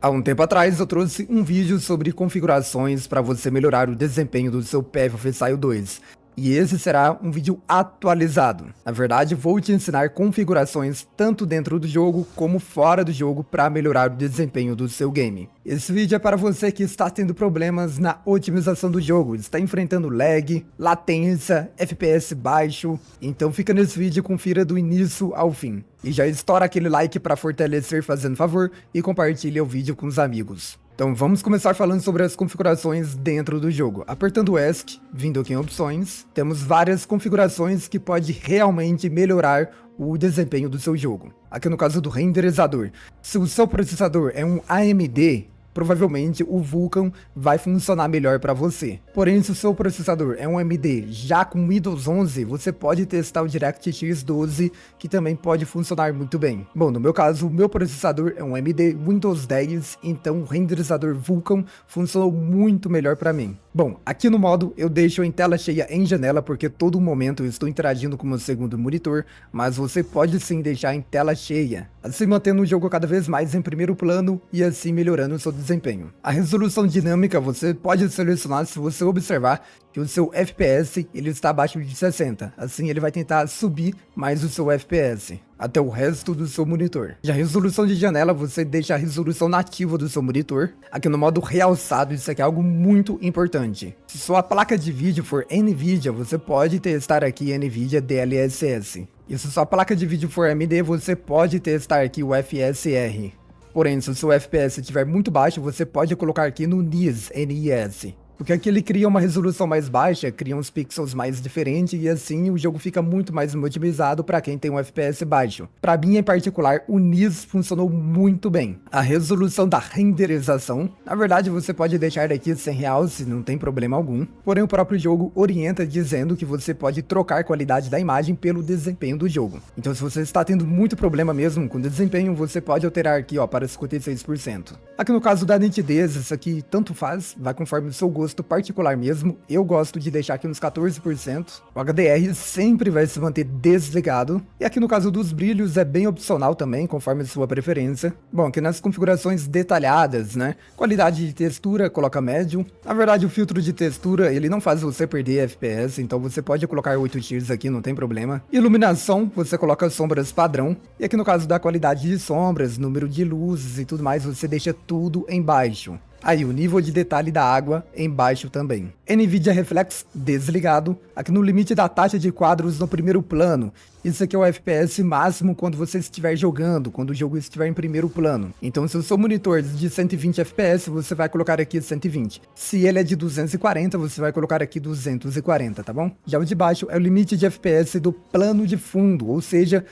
Há um tempo atrás eu trouxe um vídeo sobre configurações para você melhorar o desempenho do seu Path of Exile 2. E esse será um vídeo atualizado. Na verdade, vou te ensinar configurações tanto dentro do jogo como fora do jogo para melhorar o desempenho do seu game. Esse vídeo é para você que está tendo problemas na otimização do jogo, está enfrentando lag, latência, FPS baixo. Então fica nesse vídeo e confira do início ao fim. E já estoura aquele like para fortalecer fazendo favor e compartilha o vídeo com os amigos. Então vamos começar falando sobre as configurações dentro do jogo. Apertando o ESC, vindo aqui em opções, temos várias configurações que pode realmente melhorar o desempenho do seu jogo. Aqui no caso do renderizador, se o seu processador é um AMD, provavelmente o Vulkan vai funcionar melhor para você. Porém, se o seu processador é um AMD já com Windows 11, você pode testar o DirectX 12, que também pode funcionar muito bem. Bom, no meu caso, o meu processador é um AMD Windows 10, então o renderizador Vulkan funcionou muito melhor para mim. Bom, aqui no modo eu deixo em tela cheia em janela, porque todo momento eu estou interagindo com o meu segundo monitor, mas você pode sim deixar em tela cheia, assim mantendo o jogo cada vez mais em primeiro plano e assim melhorando o seu desempenho. A resolução dinâmica você pode selecionar se você observar que o seu FPS ele está abaixo de 60, assim ele vai tentar subir mais o seu FPS até o resto do seu monitor. Já a resolução de janela, você deixa a resolução nativa do seu monitor. Aqui no modo realçado, isso aqui é algo muito importante. Se sua placa de vídeo for NVIDIA, você pode testar aqui NVIDIA DLSS. E se sua placa de vídeo for AMD, você pode testar aqui o FSR. Porém, se o seu FPS estiver muito baixo, você pode colocar aqui no NIS, NIS. Porque aqui ele cria uma resolução mais baixa, cria uns pixels mais diferentes e assim o jogo fica muito mais otimizado para quem tem um FPS baixo. Para mim em particular, o NIS funcionou muito bem. A resolução da renderização, na verdade você pode deixar aqui sem realce, não tem problema algum. Porém o próprio jogo orienta dizendo que você pode trocar a qualidade da imagem pelo desempenho do jogo. Então se você está tendo muito problema mesmo com desempenho, você pode alterar aqui ó, para 56%. Aqui no caso da nitidez, isso aqui tanto faz, vai conforme o seu gosto particular mesmo. Eu gosto de deixar aqui uns 14%. O HDR sempre vai se manter desligado. E aqui no caso dos brilhos é bem opcional também, conforme a sua preferência. Bom, aqui nas configurações detalhadas, né? Qualidade de textura, coloca médio. Na verdade, o filtro de textura, ele não faz você perder FPS, então você pode colocar 8 tiers aqui, não tem problema. Iluminação, você coloca sombras padrão. E aqui no caso da qualidade de sombras, número de luzes e tudo mais, você deixa tudo em baixo. Aí o nível de detalhe da água embaixo também. NVIDIA Reflex desligado, aqui no limite da taxa de quadros no primeiro plano. Isso aqui é o FPS máximo quando você estiver jogando, quando o jogo estiver em primeiro plano. Então se o seu monitor é de 120 FPS, você vai colocar aqui 120. Se ele é de 240, você vai colocar aqui 240, tá bom? Já o de baixo é o limite de FPS do plano de fundo, ou seja,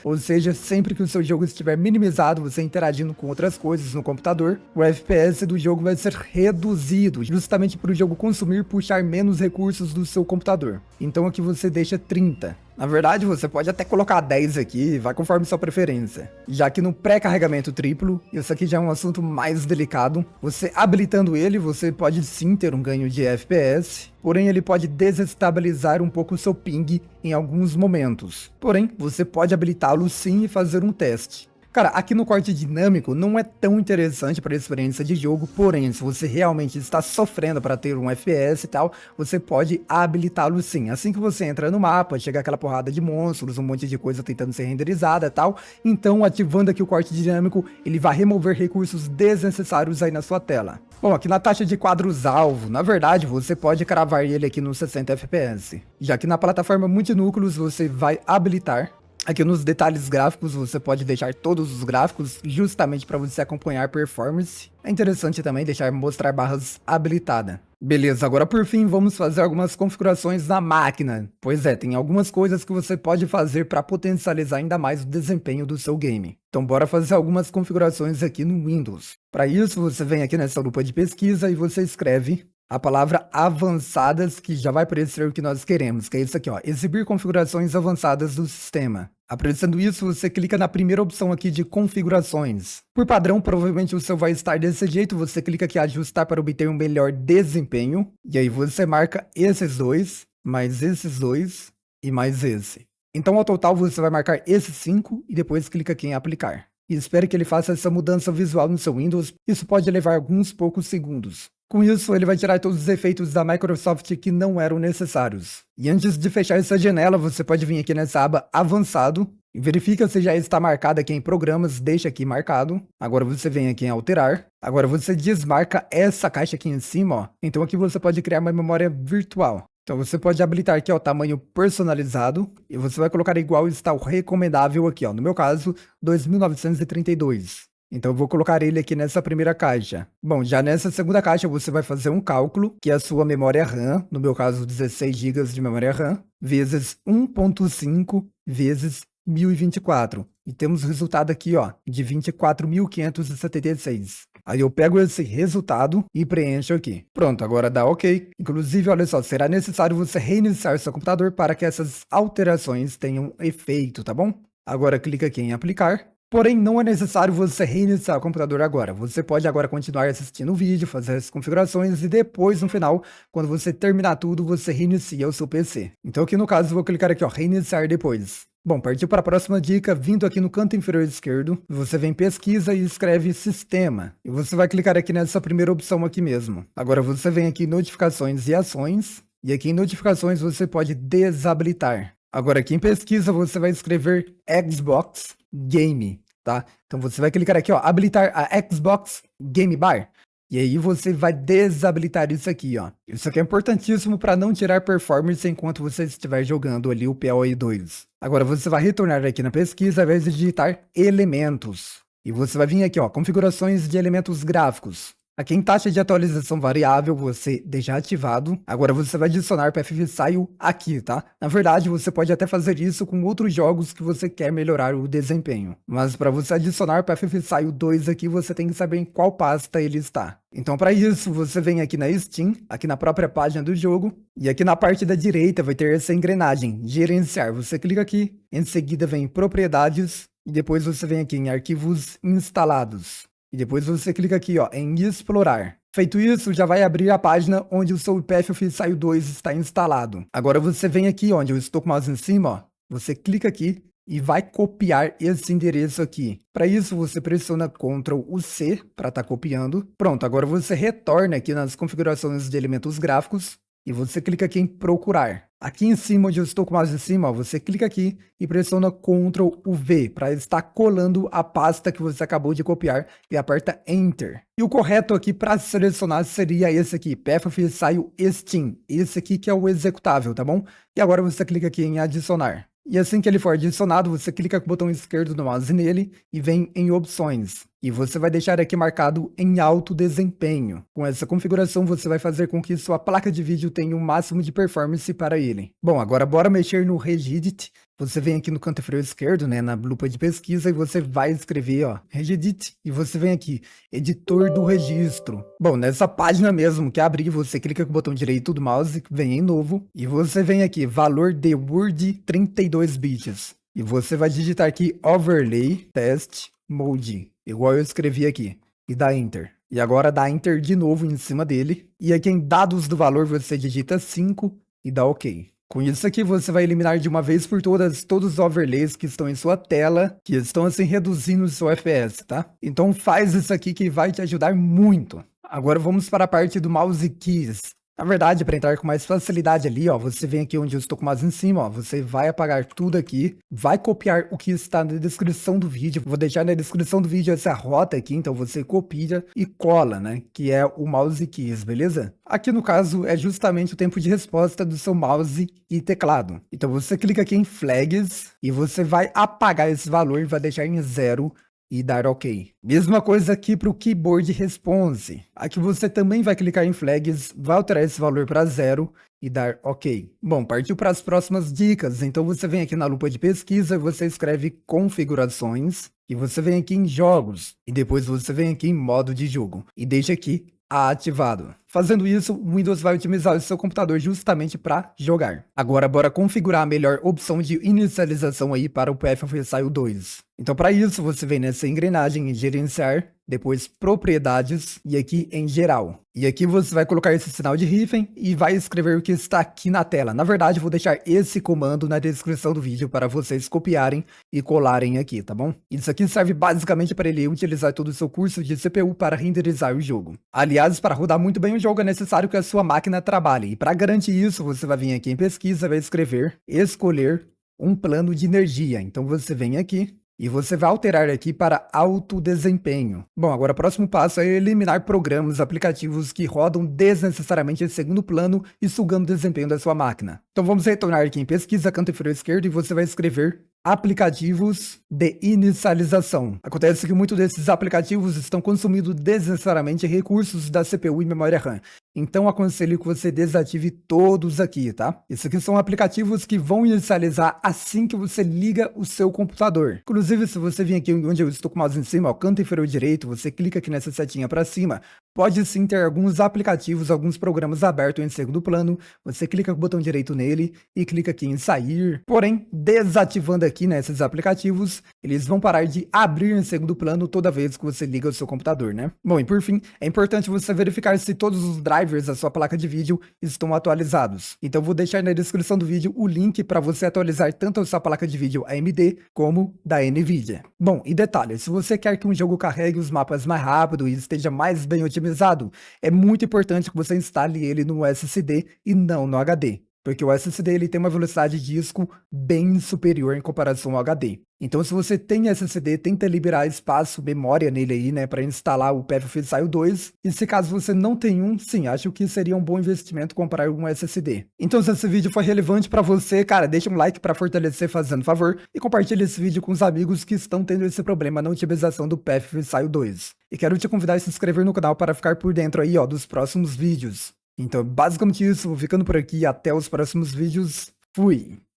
sempre que o seu jogo estiver minimizado, você interagindo com outras coisas no computador, o FPS do jogo vai ser reduzido, justamente para o jogo consumir, puxar menos recursos do seu computador. Então aqui você deixa 30. Na verdade, você pode até colocar 10 aqui, vai conforme sua preferência. Já que no pré-carregamento triplo, isso aqui já é um assunto mais delicado, você habilitando ele, você pode sim ter um ganho de FPS, porém ele pode desestabilizar um pouco o seu ping em alguns momentos. Porém, você pode habilitá-lo sim e fazer um teste. Cara, aqui no corte dinâmico não é tão interessante para a experiência de jogo, porém, se você realmente está sofrendo para ter um FPS e tal, você pode habilitá-lo sim. Assim que você entra no mapa, chega aquela porrada de monstros, um monte de coisa tentando ser renderizada e tal, então ativando aqui o corte dinâmico, ele vai remover recursos desnecessários aí na sua tela. Bom, aqui na taxa de quadros alvo, na verdade, você pode cravar ele aqui nos 60 FPS. Já que na plataforma multinúcleos, você vai habilitar. Aqui nos detalhes gráficos você pode deixar todos os gráficos justamente para você acompanhar performance. É interessante também deixar mostrar barras habilitada. Beleza, agora por fim vamos fazer algumas configurações na máquina. Pois é, tem algumas coisas que você pode fazer para potencializar ainda mais o desempenho do seu game. Então bora fazer algumas configurações aqui no Windows. Para isso você vem aqui nessa lupa de pesquisa e você escreve a palavra avançadas, que já vai aparecer o que nós queremos, que é isso aqui, ó, exibir configurações avançadas do sistema. Aparecendo isso, você clica na primeira opção aqui de configurações. Por padrão, provavelmente o seu vai estar desse jeito, você clica aqui em ajustar para obter um melhor desempenho, e aí você marca esses dois, mais esses dois e mais esse. Então ao total você vai marcar esses 5 e depois clica aqui em aplicar. e espere que ele faça essa mudança visual no seu Windows. Isso pode levar alguns poucos segundos. Com isso, ele vai tirar todos os efeitos da Microsoft que não eram necessários. E antes de fechar essa janela, você pode vir aqui nessa aba Avançado e verifica se já está marcado aqui em Programas, deixa aqui marcado. Agora você vem aqui em Alterar. Agora você desmarca essa caixa aqui em cima, ó. Então aqui você pode criar uma memória virtual. Então você pode habilitar aqui, ó, tamanho personalizado e você vai colocar igual está o recomendável aqui, ó. No meu caso, 2932. Então eu vou colocar ele aqui nessa primeira caixa. Bom, já nessa segunda caixa você vai fazer um cálculo, que é a sua memória RAM, no meu caso 16 GB de memória RAM, vezes 1.5 vezes 1024. E temos o resultado aqui, ó, de 24.576. Aí eu pego esse resultado e preencho aqui. Pronto, agora dá OK. Inclusive, olha só, será necessário você reiniciar seu computador para que essas alterações tenham efeito, tá bom? Agora clica aqui em aplicar. Porém, não é necessário você reiniciar o computador agora. Você pode agora continuar assistindo o vídeo, fazer as configurações e depois, no final, quando você terminar tudo, você reinicia o seu PC. Então aqui no caso, eu vou clicar aqui, ó, reiniciar depois. Bom, partiu para a próxima dica, vindo aqui no canto inferior esquerdo, você vem pesquisa e escreve sistema. E você vai clicar aqui nessa primeira opção aqui mesmo. Agora você vem aqui em notificações e ações, e aqui em notificações você pode desabilitar. Agora aqui em pesquisa você vai escrever Xbox Game, tá? Então você vai clicar aqui, ó, habilitar a Xbox Game Bar. E aí você vai desabilitar isso aqui, ó. Isso aqui é importantíssimo para não tirar performance enquanto você estiver jogando ali o PoE 2. Agora você vai retornar aqui na pesquisa ao invés de digitar elementos. E você vai vir aqui, ó, configurações de elementos gráficos. Aqui em taxa de atualização variável, você deixar ativado. Agora você vai adicionar PFFSile aqui, tá? Na verdade, você pode até fazer isso com outros jogos que você quer melhorar o desempenho. Mas para você adicionar PFFSile 2 aqui, você tem que saber em qual pasta ele está. Então para isso, você vem aqui na Steam, aqui na própria página do jogo. E aqui na parte da direita vai ter essa engrenagem, gerenciar. Você clica aqui, em seguida vem propriedades. E depois você vem aqui em arquivos instalados. E depois você clica aqui, ó, em explorar. Feito isso, já vai abrir a página onde o seu PFFSile 2 está instalado. Agora você vem aqui onde eu estou com o mouse em cima, ó, você clica aqui e vai copiar esse endereço aqui. Para isso você pressiona Ctrl+C para estar copiando. Pronto, agora você retorna aqui nas configurações de elementos gráficos e você clica aqui em procurar. Aqui em cima, onde eu estou com o mouse em cima, ó, você clica aqui e pressiona Ctrl+V para estar colando a pasta que você acabou de copiar e aperta Enter. E o correto aqui para selecionar seria esse aqui, PFFSile Steam. Esse aqui que é o executável, tá bom? E agora você clica aqui em adicionar. E assim que ele for adicionado, você clica com o botão esquerdo do mouse nele e vem em opções. E você vai deixar aqui marcado em alto desempenho. Com essa configuração, você vai fazer com que sua placa de vídeo tenha o máximo de performance para ele. Bom, agora bora mexer no Regedit. Você vem aqui no canto inferior esquerdo, né, na lupa de pesquisa, e você vai escrever, ó, Regedit, e você vem aqui, editor do registro. Bom, nessa página mesmo que abrir, você clica com o botão direito do mouse, vem em novo, e você vem aqui, valor de Word 32 bits. E você vai digitar aqui, overlay, test, mode, igual eu escrevi aqui, e dá Enter. E agora dá Enter de novo em cima dele, e aqui em dados do valor você digita 5 e dá OK. Com isso aqui você vai eliminar de uma vez por todas todos os overlays que estão em sua tela, que estão assim reduzindo o seu FPS, tá? Então faz isso aqui que vai te ajudar muito. Agora vamos para a parte do mouse keys. Na verdade, para entrar com mais facilidade ali, ó, você vem aqui onde eu estou com o mouse em cima, ó, você vai apagar tudo aqui, vai copiar o que está na descrição do vídeo. Vou deixar na descrição do vídeo essa rota aqui, então você copia e cola, né, que é o mouse keys, beleza? Aqui no caso é justamente o tempo de resposta do seu mouse e teclado. Então você clica aqui em flags e você vai apagar esse valor e vai deixar em 0. E dar OK. Mesma coisa aqui para o Keyboard Response. Aqui você também vai clicar em Flags, vai alterar esse valor para 0 e dar OK. Bom, partiu para as próximas dicas. Então você vem aqui na lupa de pesquisa e você escreve Configurações. E você vem aqui em Jogos. E depois você vem aqui em Modo de Jogo. E deixa aqui ativado. Fazendo isso, o Windows vai otimizar o seu computador justamente para jogar. Agora, bora configurar a melhor opção de inicialização aí para o PFFSIO 2. Então, para isso, você vem nessa engrenagem em gerenciar, depois propriedades e aqui em geral. E aqui você vai colocar esse sinal de hífen e vai escrever o que está aqui na tela. Na verdade, vou deixar esse comando na descrição do vídeo para vocês copiarem e colarem aqui, tá bom? Isso aqui serve basicamente para ele utilizar todo o seu curso de CPU para renderizar o jogo. Aliás, para rodar muito bem o jogo é necessário que a sua máquina trabalhe. E para garantir isso, você vai vir aqui em pesquisa, vai escrever, escolher um plano de energia. Então você vem aqui e você vai alterar aqui para alto desempenho. Bom, agora o próximo passo é eliminar programas, aplicativos que rodam desnecessariamente em segundo plano e sugando o desempenho da sua máquina. Então vamos retornar aqui em pesquisa, canto inferior esquerdo, e você vai escrever aplicativos de inicialização. Acontece que muitos desses aplicativos estão consumindo desnecessariamente recursos da CPU e memória RAM. Então aconselho que você desative todos aqui, tá? Esses aqui são aplicativos que vão inicializar assim que você liga o seu computador. Inclusive, se você vir aqui onde eu estou com o mouse em cima, ao canto inferior direito, você clica aqui nessa setinha para cima. Pode sim ter alguns aplicativos, alguns programas abertos em segundo plano. Você clica com o botão direito nele e clica aqui em sair. Porém, desativando aqui nesses aplicativos, eles vão parar de abrir em segundo plano toda vez que você liga o seu computador, né? Bom, e por fim, é importante você verificar se todos os drivers da sua placa de vídeo estão atualizados. Então vou deixar na descrição do vídeo o link para você atualizar tanto a sua placa de vídeo AMD como da Nvidia. Bom, e detalhe, se você quer que um jogo carregue os mapas mais rápido e esteja mais bem otimizado, é muito importante que você instale ele no SSD e não no HD. Porque o SSD ele tem uma velocidade de disco bem superior em comparação ao HD. Então, se você tem SSD, tenta liberar espaço, memória nele aí, né, para instalar o PFFSIO 2. E se caso você não tem um, sim, acho que seria um bom investimento comprar um SSD. Então, se esse vídeo foi relevante para você, cara, deixa um like para fortalecer fazendo favor e compartilha esse vídeo com os amigos que estão tendo esse problema na otimização do PFFSIO 2. E quero te convidar a se inscrever no canal para ficar por dentro aí, ó, dos próximos vídeos. Então, basicamente isso, vou ficando por aqui, até os próximos vídeos, fui!